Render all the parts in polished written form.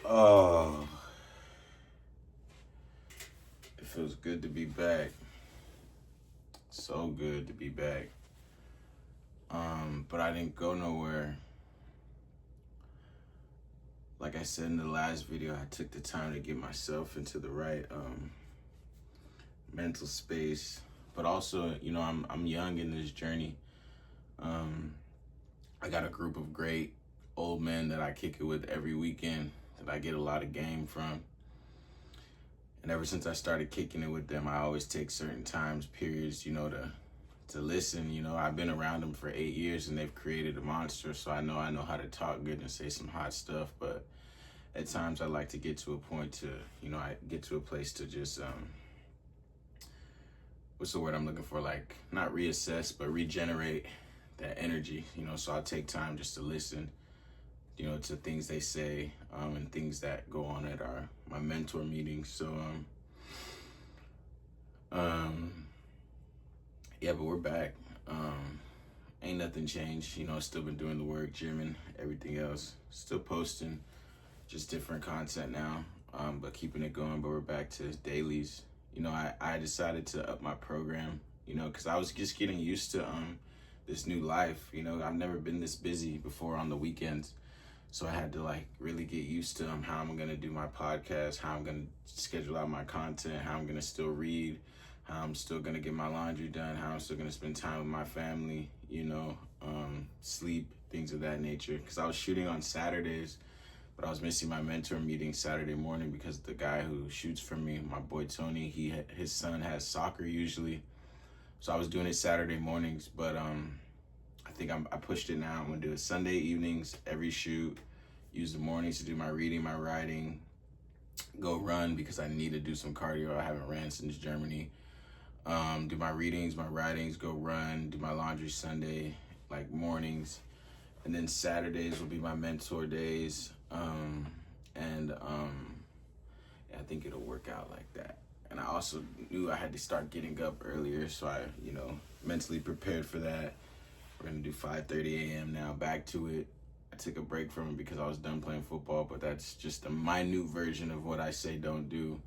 Oh, it feels good to be back. So good to be back. But I didn't go nowhere. Like I said in the last video, I took the time to get myself into the right mental space. But also, I'm young in this journey. I got a group of great old men that I kick it with every weekend that I get a lot of game from. And ever since I started kicking it with them, I always take certain times, periods, to listen. I've been around them for 8 years and they've created a monster, so I know how to talk good and say some hot stuff. But at times I like to get to a point to, I get to a place to just, what's the word I'm looking for? Like, not reassess, but regenerate that energy, so I take time just to listen, to things they say, and things that go on at my mentor meetings. So, yeah, but we're back. Ain't nothing changed, still been doing the work, gymming, everything else, still posting, just different content now, but keeping it going. But we're back to dailies. I decided to up my program, because I was just getting used to this new life. I've never been this busy before on the weekends. So I had to really get used to how I'm gonna do my podcast, how I'm gonna schedule out my content, how I'm gonna still read, how I'm still gonna get my laundry done, how I'm still gonna spend time with my family, sleep, things of that nature. Because I was shooting on Saturdays, but I was missing my mentor meeting Saturday morning because the guy who shoots for me, my boy Tony, his son has soccer usually. So I was doing it Saturday mornings, but I think I pushed it now. I'm gonna do it Sunday evenings, every shoot. Use the mornings to do my reading, my writing. Go run because I need to do some cardio. I haven't ran since Germany. Do my readings, my writings, go run, do my laundry Sunday, mornings. And then Saturdays will be my mentor days. Yeah, I think it'll work out like that. And I also knew I had to start getting up earlier, so I, mentally prepared for that. We're gonna do 5:30 a.m. now, back to it. I took a break from it because I was done playing football, but that's just a minute version of what I say don't do.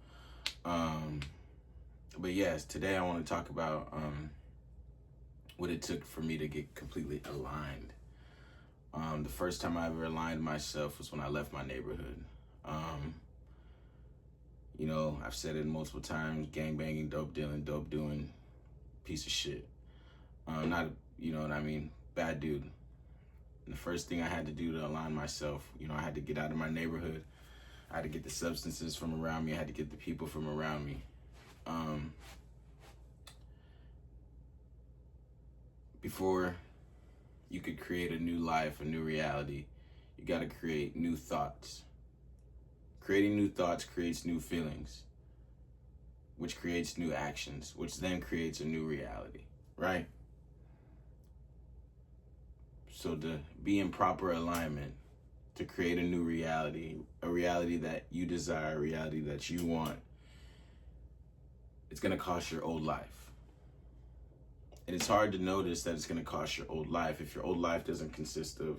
But yes, today I want to talk about what it took for me to get completely aligned. The first time I ever aligned myself was when I left my neighborhood. I've said it multiple times, gang banging, dope dealing, dope doing, piece of shit. Not, you know what I mean, bad dude. And the first thing I had to do to align myself, I had to get out of my neighborhood. I had to get the substances from around me. I had to get the people from around me. Before you could create a new life, a new reality, you got to create new thoughts. Creating new thoughts creates new feelings, which creates new actions, which then creates a new reality, right? So to be in proper alignment, to create a new reality, a reality that you desire, a reality that you want, it's gonna cost your old life. And it's hard to notice that it's gonna cost your old life if your old life doesn't consist of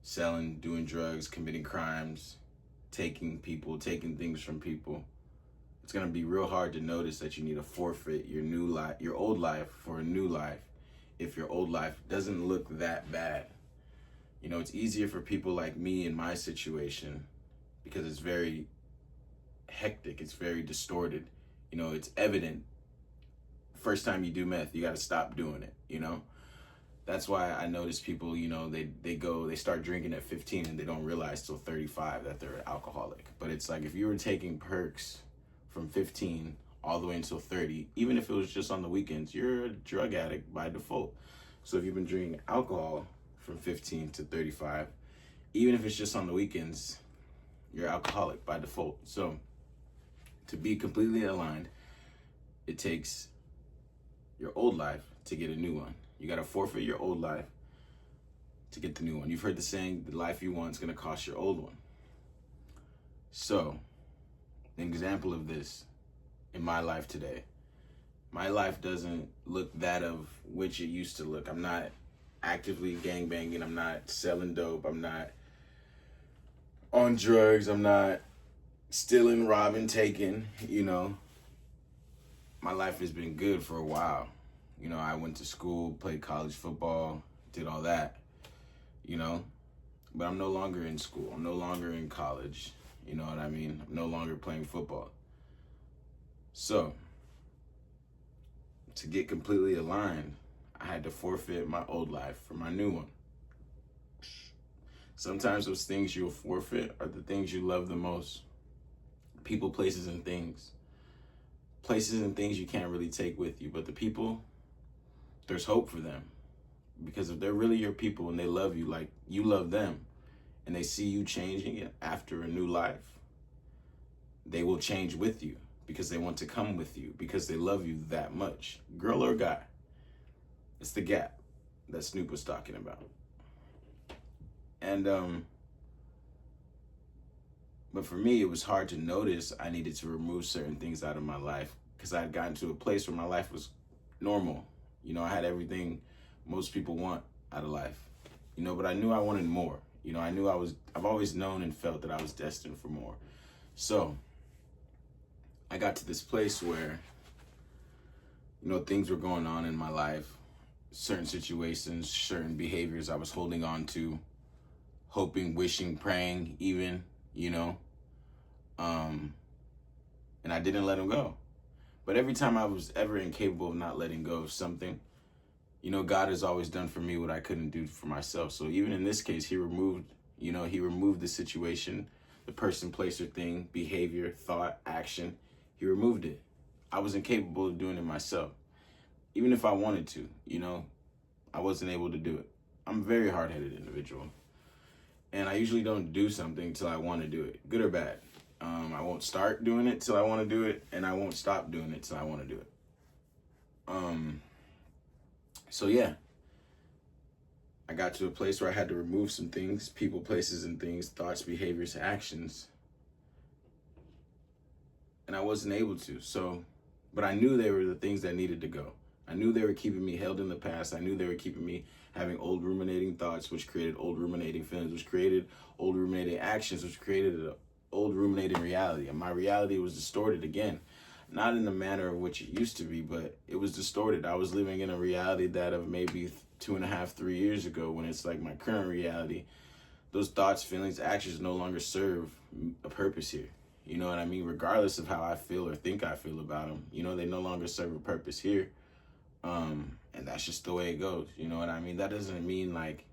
selling, doing drugs, committing crimes, taking things from people. It's gonna be real hard to notice that you need to forfeit your old life for a new life if your old life doesn't look that bad. It's easier for people like me in my situation because it's very hectic, it's very distorted. It's evident. First time you do meth, you gotta stop doing it, That's why I notice people, they start drinking at 15 and they don't realize till 35 that they're alcoholic. But it's like if you were taking perks from 15 all the way until 30, even if it was just on the weekends, you're a drug addict by default. So if you've been drinking alcohol from 15 to 35, even if it's just on the weekends, you're alcoholic by default. So to be completely aligned, it takes your old life to get a new one. You got to forfeit your old life to get the new one. You've heard the saying, the life you want is going to cost your old one. So, an example of this in my life today, my life doesn't look that of which it used to look. I'm not actively gangbanging. I'm not selling dope. I'm not on drugs. I'm not stealing, robbing, taking, my life has been good for a while. I went to school, played college football, did all that, you know, but I'm no longer in school. I'm no longer in college. You know what I mean? I'm no longer playing football. So, to get completely aligned, I had to forfeit my old life for my new one. Sometimes those things you'll forfeit are the things you love the most. People, places, and things. Places and things you can't really take with you, but the people, there's hope for them. Because if they're really your people and they love you like you love them, and they see you changing it after a new life, they will change with you because they want to come with you because they love you that much. Girl or guy. It's the gap that Snoop was talking about. And but for me, it was hard to notice I needed to remove certain things out of my life because I had gotten to a place where my life was normal. I had everything most people want out of life, but I knew I wanted more. I've always known and felt that I was destined for more. So I got to this place where, things were going on in my life, certain situations, certain behaviors I was holding on to, hoping, wishing, praying, even, and I didn't let them go. But every time I was ever incapable of not letting go of something, God has always done for me what I couldn't do for myself. So even in this case, he removed the situation, the person, place, or thing, behavior, thought, action. He removed it. I was incapable of doing it myself. Even if I wanted to, I wasn't able to do it. I'm a very hard-headed individual. And I usually don't do something till I want to do it, good or bad. I won't start doing it till I want to do it, and I won't stop doing it till I want to do it. So yeah, I got to a place where I had to remove some things, people, places, and things, thoughts, behaviors, actions, and I wasn't able to. So, but I knew they were the things that needed to go. I knew they were keeping me held in the past. I knew they were keeping me having old ruminating thoughts, which created old ruminating feelings, which created old ruminating actions, which created an old ruminating reality. And my reality was distorted again. Not in the manner of which it used to be, but it was distorted. I was living in a reality that of maybe 2.5, 3 years ago, when it's like my current reality. Those thoughts, feelings, actions no longer serve a purpose here. You know what I mean? Regardless of how I feel or think I feel about them, they no longer serve a purpose here. And that's just the way it goes. You know what I mean? That doesn't mean like,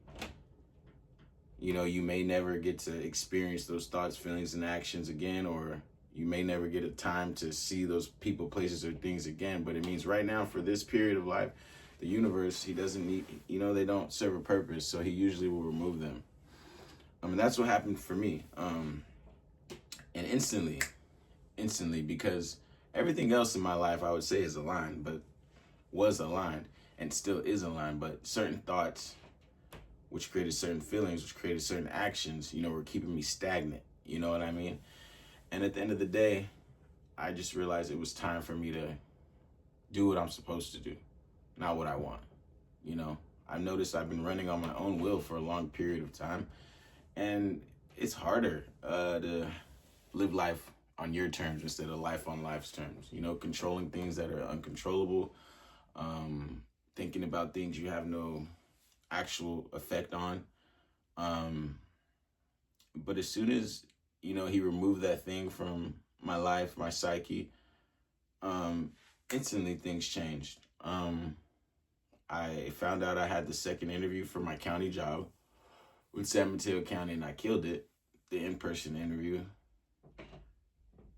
you may never get to experience those thoughts, feelings, and actions again, or you may never get a time to see those people, places, or things again. But it means right now, for this period of life, the universe, he doesn't need, they don't serve a purpose. So he usually will remove them. That's what happened for me. And instantly, because everything else in my life, I would say, is aligned, but was aligned and still is aligned. But certain thoughts, which created certain feelings, which created certain actions, were keeping me stagnant. You know what I mean? And at the end of the day, I just realized it was time for me to do what I'm supposed to do, not what I want. I've noticed I've been running on my own will for a long period of time, and it's harder to live life on your terms instead of life on life's terms. Controlling things that are uncontrollable, thinking about things you have no actual effect on. But as soon as, he removed that thing from my life, my psyche, instantly things changed. I found out I had the second interview for my county job with San Mateo County, and I killed it, the in-person interview.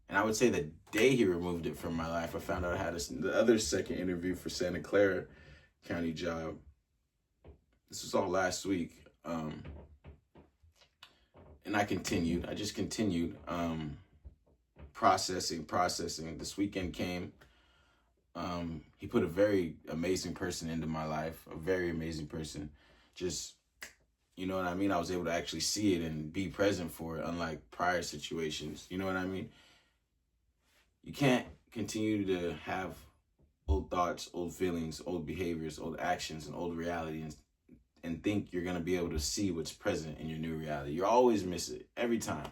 And I would say the day he removed it from my life, I found out I had the other second interview for Santa Clara County job. This was all last week. And I just continued processing. This weekend came. He put a very amazing person into my life, a very amazing person. Just, you know what I mean? I was able to actually see it and be present for it, unlike prior situations. You know what I mean? You can't continue to have old thoughts, old feelings, old behaviors, old actions, and old reality and think you're going to be able to see what's present in your new reality. You always miss it every time.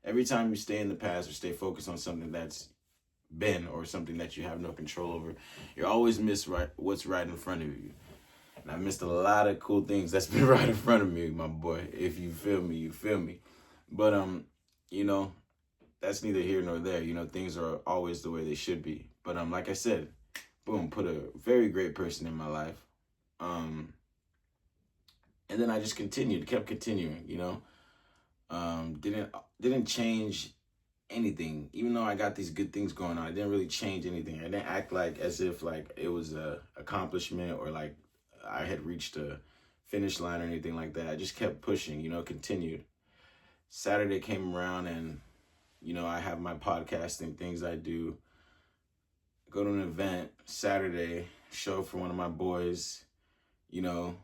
Every time you stay in the past or stay focused on something that's been or something that you have no control over, you always miss what's right in front of you. And I missed a lot of cool things that's been right in front of me, my boy. If you feel me, you feel me. But you know, that's neither here nor there. You know, things are always the way they should be. But like I said, boom, put a very great person in my life. And then I just kept continuing, you know. Didn't change anything. Even though I got these good things going on, I didn't really change anything. I didn't act like as if like it was a accomplishment or like I had reached a finish line or anything like that. I just kept pushing, you know, continued. Saturday came around and, you know, I have my podcasting things I do. Go to an event Saturday, show for one of my boys, you know,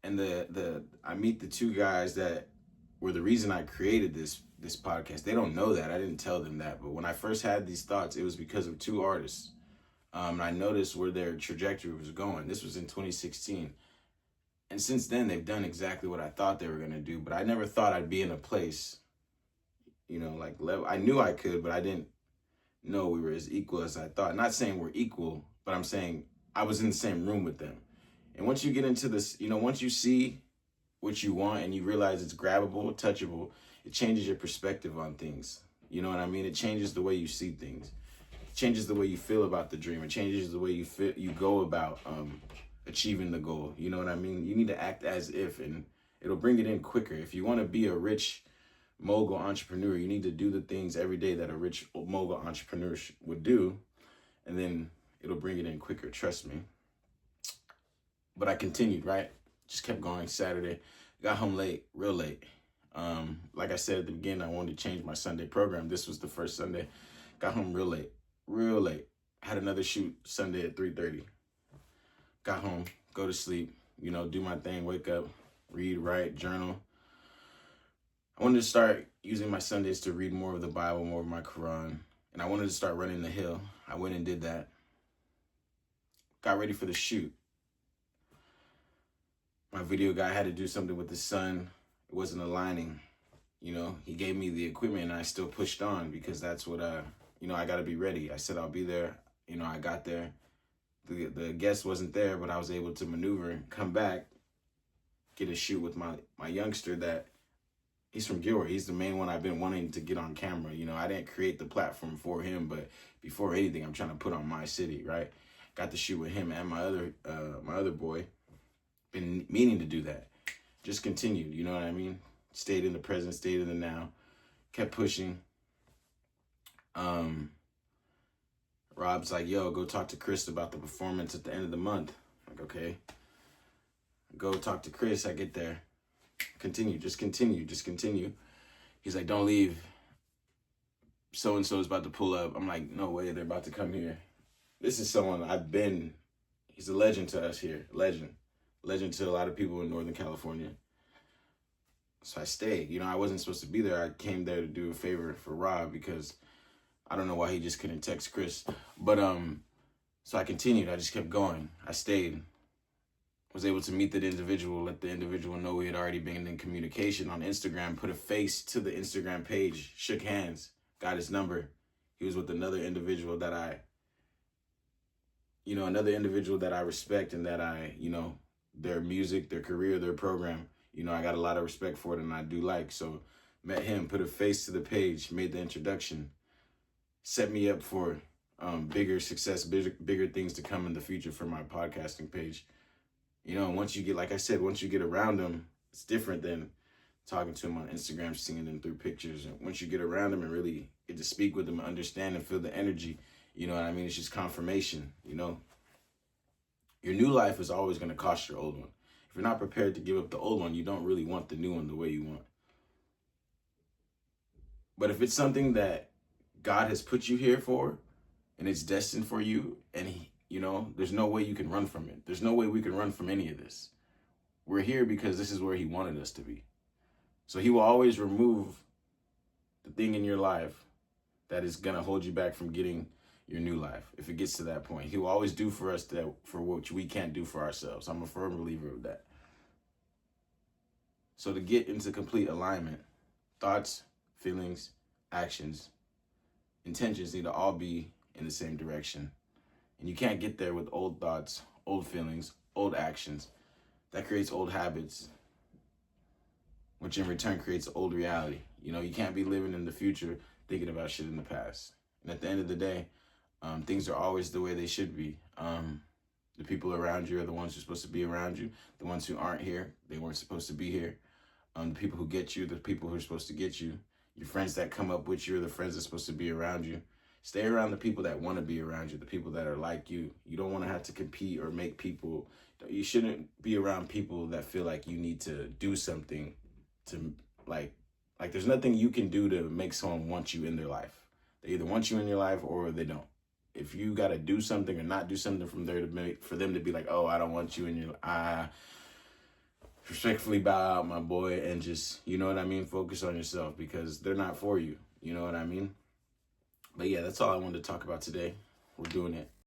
and I meet the two guys that were the reason I created this podcast. They don't know that. I didn't tell them that. But when I first had these thoughts, it was because of two artists. And I noticed where their trajectory was going. This was in 2016. And since then, they've done exactly what I thought they were going to do. But I never thought I'd be in a place, you know, like level. I knew I could, but I didn't know we were as equal as I thought. Not saying we're equal, but I'm saying I was in the same room with them. And once you get into this, you know, once you see what you want and you realize it's grabbable, touchable, it changes your perspective on things. You know what I mean? It changes the way you see things. It changes the way you feel about the dream. It changes the way you go about achieving the goal. You know what I mean? You need to act as if, and it'll bring it in quicker. If you want to be a rich mogul entrepreneur, you need to do the things every day that a rich mogul entrepreneur would do, and then it'll bring it in quicker. Trust me. But I continued, right? Just kept going. Saturday, got home late, real late. Like I said at the beginning, I wanted to change my Sunday program. This was the first Sunday. Got home real late. Had another shoot Sunday at 3:30. Got home, go to sleep, you know, do my thing, wake up, read, write, journal. I wanted to start using my Sundays to read more of the Bible, more of my Quran, and I wanted to start running the hill. I went and did that. Got ready for the shoot. My video guy had to do something with the sun. It wasn't aligning. You know, he gave me the equipment and I still pushed on because that's what, you know, I got to be ready. I said I'll be there. You know, I got there. The guest wasn't there, but I was able to maneuver, come back, get a shoot with my youngster that he's from Gilroy. He's the main one I've been wanting to get on camera. You know, I didn't create the platform for him, but before anything, I'm trying to put on my city, right? Got to shoot with him and my other boy. Been meaning to do that. Just continued, you know what I mean? Stayed in the present, stayed in the now, kept pushing. Rob's like, yo, go talk to Chris about the performance at the end of the month. I'm like, okay. Go talk to Chris. I get there. Just continue. He's like, don't leave. So-and-so is about to pull up. I'm like, no way, they're about to come here. This is someone he's a legend to us here. Legend to a lot of people in Northern California. So I stayed. You know, I wasn't supposed to be there. I came there to do a favor for Rob because I don't know why he just couldn't text Chris. But so I continued. I just kept going. I stayed. Was able to meet that individual, let the individual know we had already been in communication on Instagram, put a face to the Instagram page, shook hands, got his number. He was with another individual that I respect and that I, you know, their music, their career, their program, you know, I got a lot of respect for it and I do like. So met him, put a face to the page, made the introduction, set me up for bigger success, bigger things to come in the future for my podcasting page. You know, once you get around them, it's different than talking to them on Instagram, seeing them through pictures. And once you get around them and really get to speak with them, understand and feel the energy, you know what I mean? It's just confirmation, you know? Your new life is always going to cost your old one. If you're not prepared to give up the old one, you don't really want the new one the way you want. But if it's something that God has put you here for and it's destined for you and you know, there's no way you can run from it. There's no way we can run from any of this. We're here because this is where he wanted us to be. So he will always remove the thing in your life that is going to hold you back from getting your new life. If it gets to that point, he will always do for us that for which we can't do for ourselves. I'm a firm believer of that. So to get into complete alignment, Thoughts, feelings, actions, intentions need to all be in the same direction. And you can't get there with old thoughts, old feelings, old actions. That creates old habits, which in return creates old reality. You know, you can't be living in the future thinking about shit in the past. And at the end of the day, things are always the way they should be. The people around you are the ones who are supposed to be around you. The ones who aren't here, they weren't supposed to be here. The people who get you, the people who are supposed to get you. Your friends that come up with you are the friends that are supposed to be around you. Stay around the people that want to be around you, the people that are like you. You don't want to have to compete or make people. You shouldn't be around people that feel like you need to do something to like there's nothing you can do to make someone want you in their life. They either want you in your life or they don't. If you got to do something or not do something from there to make for them to be like, oh, I don't want you in your respectfully bow out, my boy, and just, you know what I mean, focus on yourself, because they're not for you. You know what I mean? But yeah, that's all I wanted to talk about today. We're doing it.